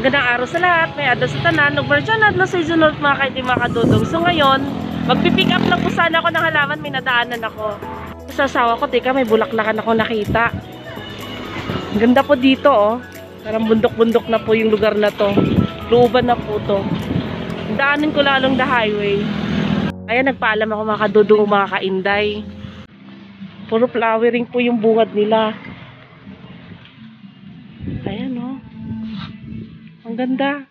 Magandang araw sa lahat. May adto sa tanan. Nagbarjan adto sa isunod mga kaiti mga kadudong. So ngayon, magpipick up lang po sana ako ng halaman. May nadaanan ako. Sa asawa ko, teka, may bulaklakan ako nakita. Ganda po dito, oh. Parang bundok-bundok na po yung lugar na to. Luban na po to. Daanin ko lalong the highway. Ayan, nagpaalam ako mga kadudong, mga kainday. Puro flowering po yung bungad nila. Ayan, oh. Ang ganda.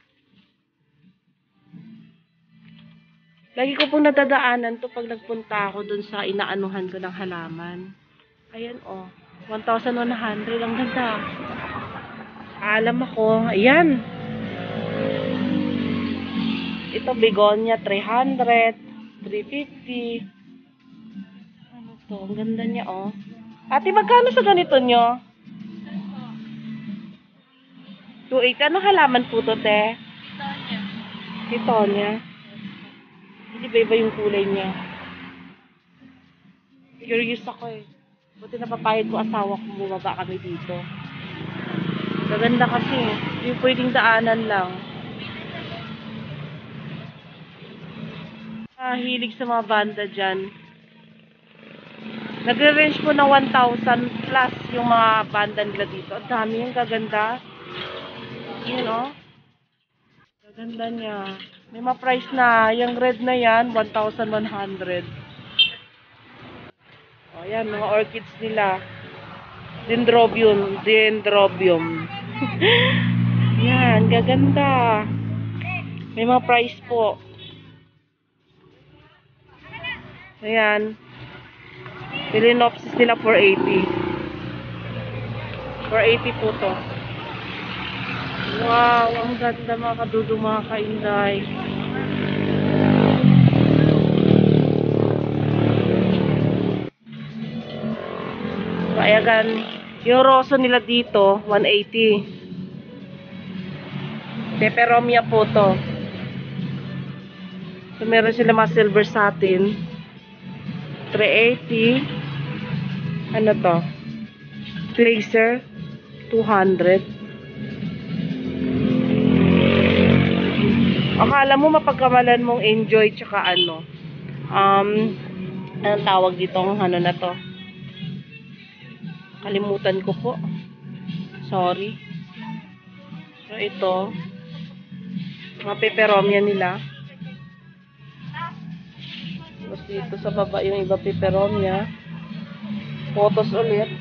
Lagi ko pong nadadaanan to pag nagpunta ako dun sa inaanuhan ko ng halaman. Ayan, oh. 1,100. Ang ganda. Alam ako. Ayan. Ito, begonia, 300. 350. Ano to? Ang ganda niya, oh. Ate, magkano sa ganito nyo? 2.8. Anong halaman po to, te? Titonia. Hindi ba iba yung kulay niya? Curious ako eh. Buti napapayag ko asawa kung bumaba kami dito. Gaganda kasi. Yung pwedeng daanan lang. Hilig sa mga banda dyan. Nagre-range po ng 1,000 plus yung mga banda nila dito. Ang dami yung gaganda. Yun, oh. Gaganda niya. May ma-price na. Yung red na yan, 1,100. O, yan. Mga orchids nila. Dendrobium. Dendrobium. Yan. Gaganda. May mga price po. Ayan. Phalaenopsis nila 480. 480 po to. Wow, ang ganda mga kadudong, mga kainday. Payagan, yung roso nila dito, 180. Peperomia po to. So, meron sila mga silver satin. 380. Ano to? Placer, 200. Akala mo mapagkamalan mong enjoy tsaka ano. Anong tawag dito ang ano na to? Kalimutan ko po. Sorry. So ito, mga peperomia nila. Tapos dito sa baba yung iba peperomia. Photos ulit.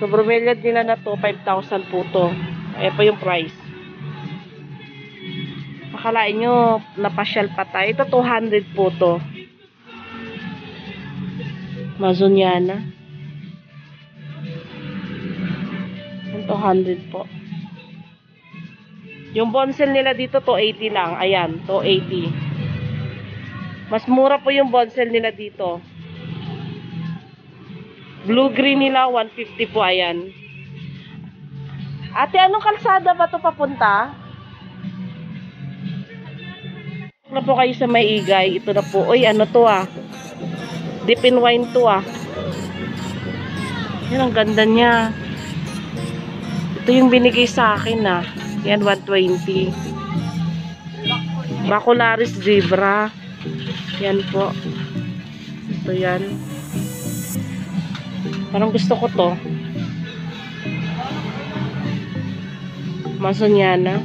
So bromeliad nila na to, 5,000 po to. Ayan po yung price. Akalain nyo, napasyal pa tayo. Ito, 200 po to. Mazoniana. 200 po. Yung bonsel nila dito, 280 lang. Ayan, 280. Mas mura po yung bonsel nila dito. Blue-green nila, 150 po. Ayan. Ate, anong kalsada ba ito papunta? Ano po kayo sa Maigay? Ito na po. Uy, ano to ah? Deep in wine to ah. Yan, ang ganda niya. Ito yung binigay sa akin ah. Yan, 120. Bacularis zebra. Yan po. Ito yan. Parang gusto ko to. Mazoniana.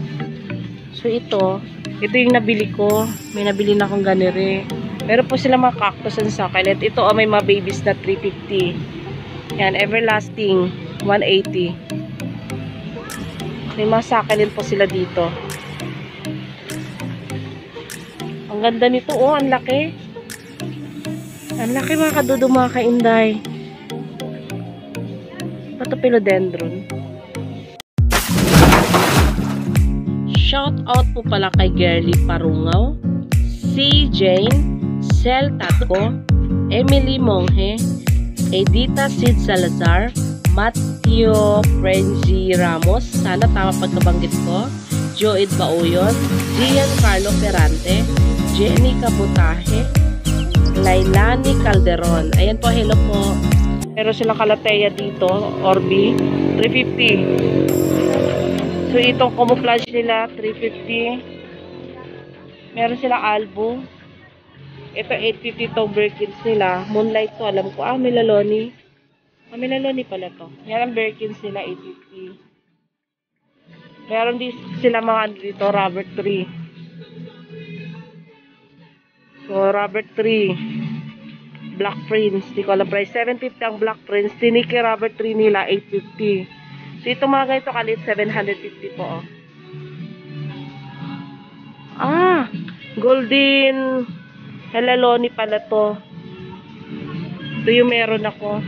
So ito yung nabili ko. May nabili na akong ganire. Meron po sila mga cactus and succulent. Ito may mga babies na 350. Yan, everlasting 180. May mga succulent po sila dito. Ang ganda nito, oh, ang laki. Ang laki mga kadudong, mga kainday. Ito philodendron. Shout out po pala kay Girly Parungaw, C. Jane, Cel Tatko, Emily Monghe, Edita Sid Salazar, Matthew Frenzy Ramos, sana tama pagkabanggit ko, Joed Bauyon, Giancarlo Ferrante, Jenny Cabutahe, Lailani Calderon. Ayan po, hello po. Pero silang kalateya dito, Orbi, 350. So, itong camouflage nila, 350. Meron silang Albo. Ito, 850 itong Birkins nila. Moonlight to, alam ko. Melaloni. Melaloni pala to. Yan ang Birkins nila, 850. Meron din sila mga dito, rubber tree. So, rubber tree. Black Prince. Di ko alam price. 750 ang Black Prince. Tiniki rubber tree nila, 850. So, ito mga ganito kalit, 750 po. Golden Helaloni pala to. Ito yung meron ako.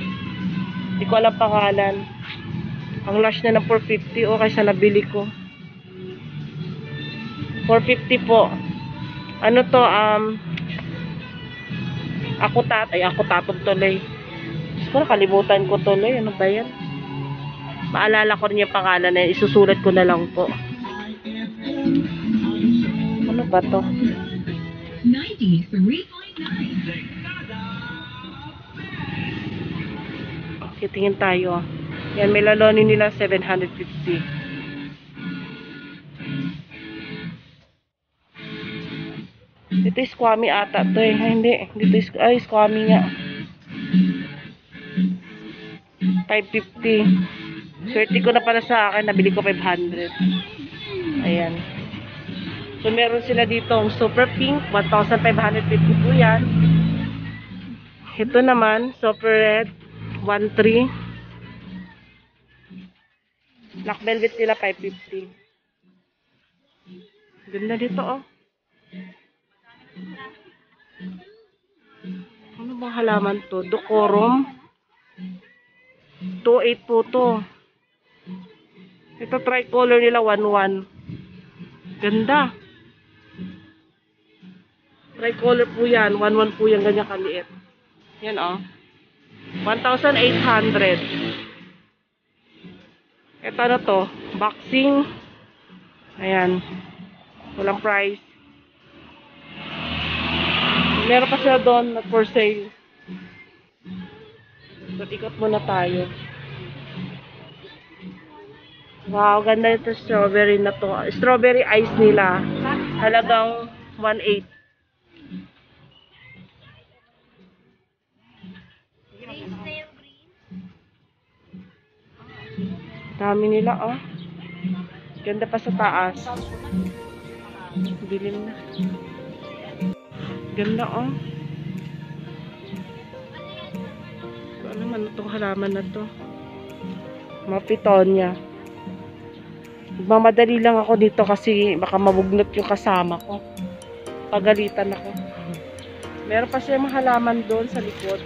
Di ko alam pangalan. Ang lash na ng 450. Kaysa nabili ko. 450 po. Ano to, ako tatong tuloy. Gusto ko nakalimutan ko tuloy. Ano ba yan? Maalala ko rin yung pangalan na isusulat ko na lang po. Ano ba to? 93.9. Tingin tayo. Yan, may laloni nila 750. Ito is Squammy ata to eh. Hindi. Dito is, Squammy nga. 550. Swerte ko na para sa akin. Nabili ko 500. Ayan. So, meron sila ditong super pink. 1,550 po yan. Ito naman, super red. 1,300. Black velvet nila 550. Ganda dito oh. Ano bang halaman to? Decorum. 2,800 po to. Ito tricolor nila 1,100. Ganda. Tricolor po yan. 1,100 po yan. Ganyan kaliit. Yan oh. 1,800. Ito na to. Boxing. Ayan. Walang price. Meron pa sila doon na for sale. So, ikot muna tayo. Wow, ganda ito strawberry na to. Strawberry ice nila. Halagang 1,800. Dami nila, oh. Ganda pa sa taas. Bilim na. Ganda, oh. So, ano man itong halaman na to? Mga pitonya. Magmamadali lang ako dito kasi baka mabugnot yung kasama ko. Pagalitan ako. Meron pa siya mga halaman doon sa likod.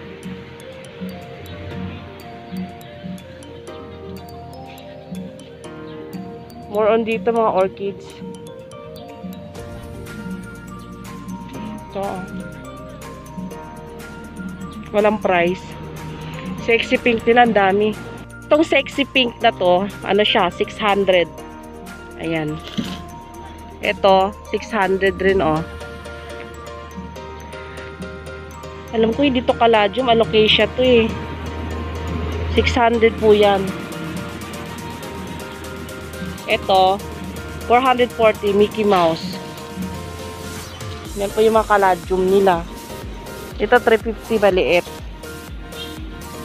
More on dito mga orchids. Ito. Walang price. Sexy pink nila, ang dami. Itong sexy pink na to, ano siya, 600. Ayan. Ito, 600 rin, oh. Alam ko, hindi to caladium, alocasia to eh. 600 po yan. Ito, 440, Mickey Mouse. Yan po yung mga caladium nila. Ito, 350, maliit.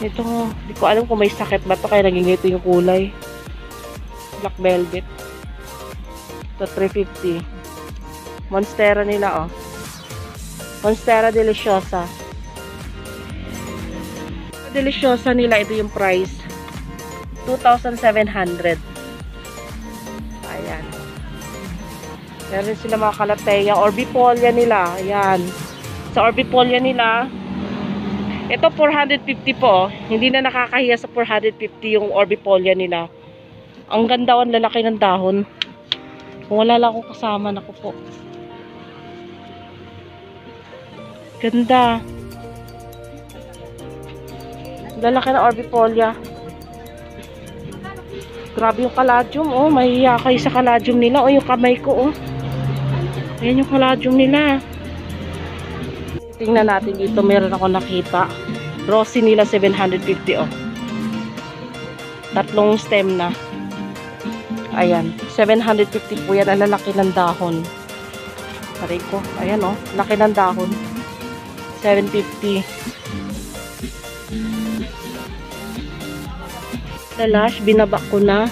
Ito, hindi ko alam kung may sakit ba to kaya naging ito yung kulay. Black velvet. Ito, 350. Monstera nila, oh. Monstera Deliciosa. Deliciosa nila, ito yung price. 2,700. Ayan. Meron sila mga kalateya. Orbifolia nila. Ayan. Sa Orbifolia nila, ito 450 po. Hindi na nakakahiya sa 450 yung Orbifolia nila. Ang ganda, ang lalaki ng dahon. Kung wala lang akong kasama, naku po. Ganda. Lalaki ng Orbifolia. Grabe yung caladium, oh. Mahihiya kayo sa caladium nila. Oh, yung kamay ko, oh. Ayan yung caladium nila. Tingnan natin dito. Meron ako nakita. Rosy nila 750, oh. Tatlong stem na. Ayan. 750 po yan. Ang lalaki ng dahon. Aray ko. Ayan o. Laki ng dahon. 750. Lash, binaba ko na.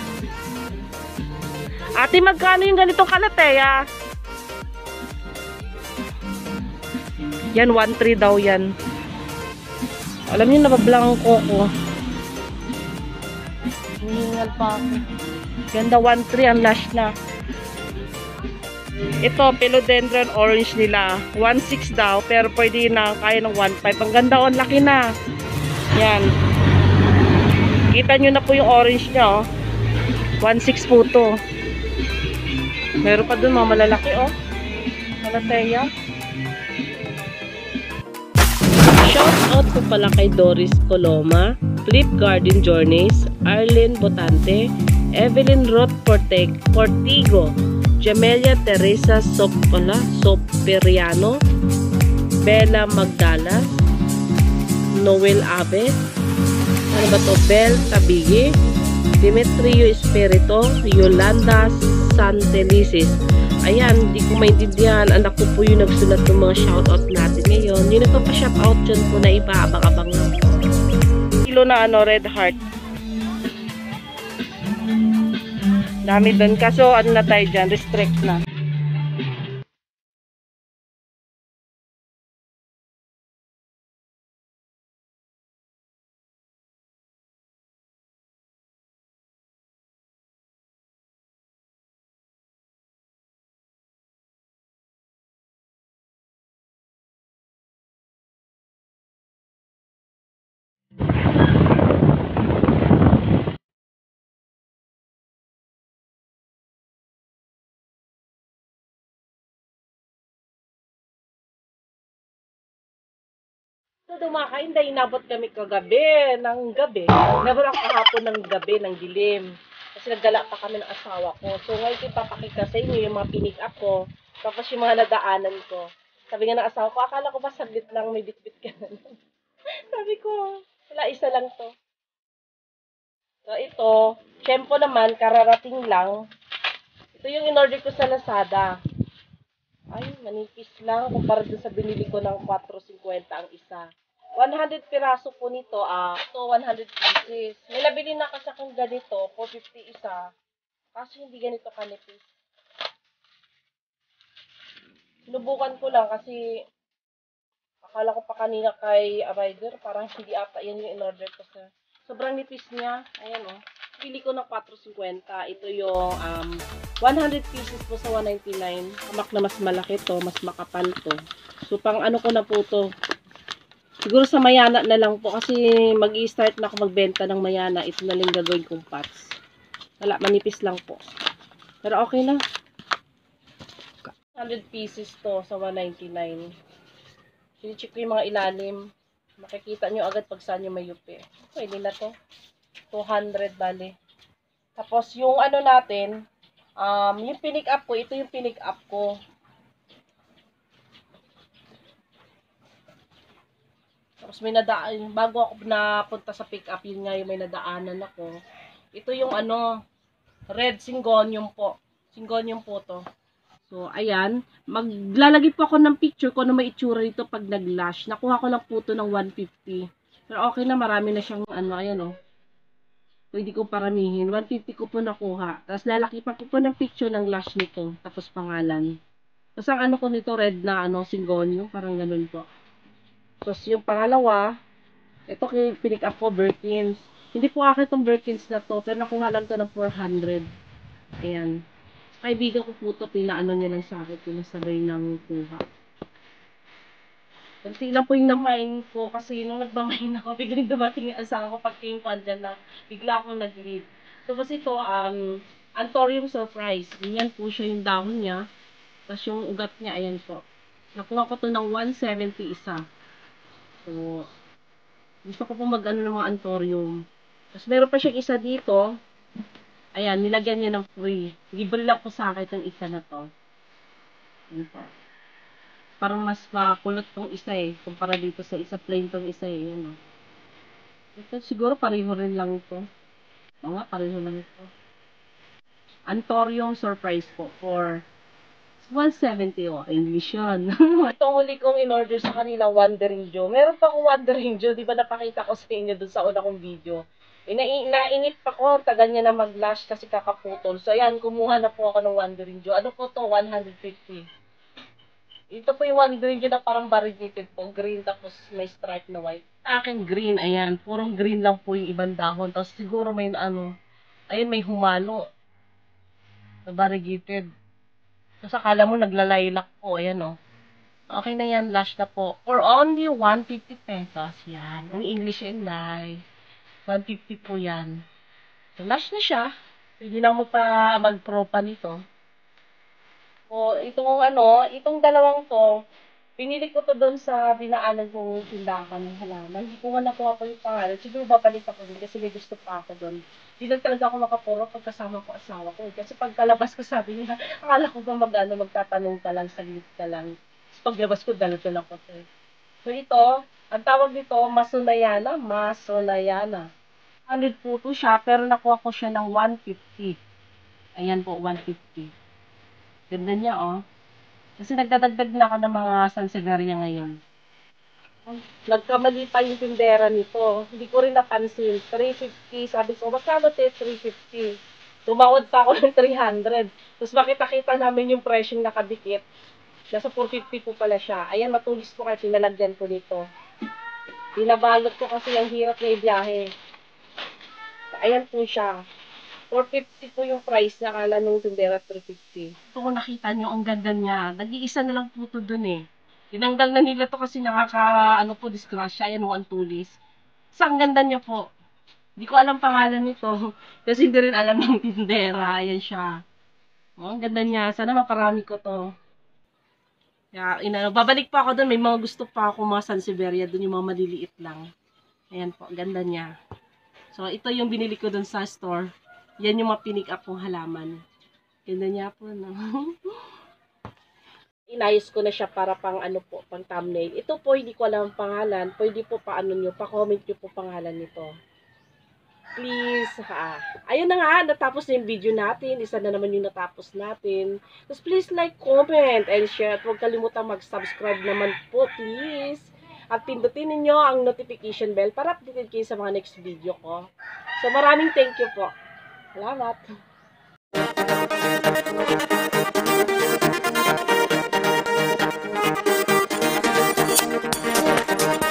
Ate, magkano yung ganitong kalateya? Yan, 1.3 daw yan. Alam niyo, nabablangko ko. Hiningal pa ako. Ganda, 1.3 ang lash na. Ito, philodendron orange nila. 1.6 daw, pero pwede na kaya ng 1.5. Ang ganda, ang laki na. Yan. Kita nyo na po yung orange niya, oh. 1.6 po to. Meron pa dun mga malalaki, oh. Malateya. Shout out po pala kay Doris Coloma, Flip Garden Journeys, Arlene Botante, Evelyn Roth Portigo, Jamelia Teresa Soperiano, Bella Magdalas, Noel Abe, ano ba to? Bel Tabigi, Demetrio Espirito, Yolanda Santelisis. Ayan, di ko maintindihan. Anak ko po yung nagsulat ng mga shoutout natin ngayon. Yun ito pa shoutout dyan po na iba. Abang-abang na. Kilo na ano, red heart. Dami doon. Kaso ano na tayo dyan, restrict na. So, dumakain dahil inabot kami kagabi, ng gabi. Inabot ako kahapon ng gabi, ng dilim. Kasi nagdala pa kami ng asawa ko. So, ngayon ipapakita sa inyo yung mga pinik up ko. Tapos yung mga nadaanan ko. Sabi nga ng asawa ko, akala ko ba saglit lang may bitbit ka na. Sabi ko, wala, isa lang to. So, ito, syempo naman, kararating lang. Ito yung in-order ko sa Lazada. Ay, manipis lang. Kumpara dun sa binili ko ng 4.50 ang isa. 100 piraso po nito, ito 100 pieces. May nabili na kasi akong ganito, 450 isa. Kasi hindi ganito kanipis. Sinubukan ko lang kasi akala ko pa kanina kay Abider, parang hindi ata yan yung in-order ko sa. Sobrang nipis niya. Ayan o. Pili ko ng 4.50. Ito yung 100 pieces po sa 199. Kamak na mas malaki to, mas makapal to. So pang ano ko na po to. Siguro sa mayana na lang po kasi mag-i-start na ako magbenta ng mayana. Ito na lang gagawin kong pots. Wala, manipis lang po. Pero okay na. 100 pieces to sa 199. Sinicheck ko yung mga ilalim. Makikita nyo agad pag saan yung may yupi. Pwede na to. 200 bali. Tapos yung ano natin, yung pinick up ko, ito yung pinick up ko. Tapos may nadaan, bago ako napunta sa pick up, yun nga yung may nadaanan ako. Ito yung ano, red syngonium po. Syngonium po to. So, ayan. Maglalagay po ako ng picture ko na may itsura dito pag nag-lash. Nakuha ko lang po to ng 150. Pero okay na, marami na siyang ano, ayan o. Pwede ko paramihin. 150 ko po nakuha. Tapos lalaki pa ko po ng picture ng lash nito. Tapos pangalan. Tapos ang ano ko nito, red na ano, syngonium. Parang ganun po. Tapos yung pangalawa, ito pinick up ko, Birkins. Hindi po akin itong Birkins na to, pero nakuha lang to ng 400. Ayan. Kaibigan ko po ito, pinaano niya lang sa akin, pinasabay ng kuha. Kunti lang po yung namain ko, kasi nung nagmamain ako, biglang dumating yung asawa ko, pagtingin ko andyan na, bigla akong nag-lead. So, kasi ito, Anthurium surprise. Ganyan po siya yung dahon niya. Tapos yung ugat niya, ayan po. Nakuha ko to ng 170 isa. So, gusto ko po mag-ano ng mga anthurium. Tapos meron pa siyang isa dito. Ayan, nilagyan niya ng free. Libre lang po sa akin itong isa na to. Ayan po. Parang mas makulot tong isa eh. Kumpara dito sa isa plain tong isa eh. Ayan o. Ito siguro pareho rin lang ito. Oo nga, pareho lang ito. Antorium surprise po for 170. Oh, English yun. Itong huli kong in-order sa kanila, Wandering Joe. Meron pa akong Wandering Joe, di ba napakita ko sa inyo dun sa una kong video. Nainit pa ko, tagal niya na mag-lash kasi kakaputol. So ayan, kumuha na po ako ng Wandering Joe. Ano po to? 150. Ito po yung Wandering Joe na parang variegated po. Green tapos may stripe na white. Akin green, ayan. Purong green lang po yung ibang dahon. Tapos siguro may ano, ayun may humalo na variegated. Tapos akala mo naglalaylac po, ayan o. Okay na yan, lash na po. For only 150 pesos, yan. Ang English and live. 150 po yan. So, lash na siya. Pwede na mo pa mag-pro pa nito. O, itong dalawang to, pinili ko to doon sa dinaanan kong tindahan ng halaman. Hindi ko nga nakuha ko yung pangalan. Siguro babalik ako doon kasi may gusto pa ako doon. Hindi lang talaga ako makapuro pagkasama ko asawa ko. Kasi pagkalabas ko sabi niya, akala ko ba magtatanong ka lang, saglit ka lang. Paglabas ko, dala-dala ko to. So ito, ang tawag nito, Masunayana. Masunayana. 100 po to siya, pero nakuha ko siya ng 150. Ayan po, 150. Ganda niya, oh. Kasi nagdadagdag na ako ng mga Sansevieria ngayon. Nagkamali pa yung tindera nito. Hindi ko rin napansin. 350. Sabi ko, magkano te? 350. Tumawad pa ako ng 300. Tapos makita-kita namin yung presyo nakadikit. Nasa 450 po pala siya. Ayan, matulis po kasi pinalagyan ko nito. Pinabalot ko kasi ang hirap na ibiyahe. Ayan po siya. 450 po yung price niya. Kala nung tindera 350. Ito kung nakita nyo, ang ganda niya. Nag-iisa na lang po ito dun eh. Tinanggal na nila to kasi disgrasya. Ayan mo ang tulis. Sa ang ganda niya po. Hindi ko alam pangalan nito. Kasi hindi rin alam ng tindera. Ayan siya. Oh, ang ganda niya. Sana maparami ko to. Babalik pa ako doon. May mga gusto pa ako mga Sansevieria. Doon yung mga maliliit lang. Ayan po, ganda niya. So, ito yung binili ko doon sa store. Yan yung mapinick up kong halaman. Ganda niya po, no? Inayos ko na siya para pang pang thumbnail. Ito po, hindi ko alam ang pangalan. Pwede po pa-comment nyo po pangalan nito. Please, ayun na nga, natapos na yung video natin. Isa na naman yung natapos natin. Just please like, comment, and share. At huwag kalimutan mag-subscribe naman po, please. At pindutin ninyo ang notification bell para updated kayo sa mga next video ko. So, maraming thank you po. Salamat.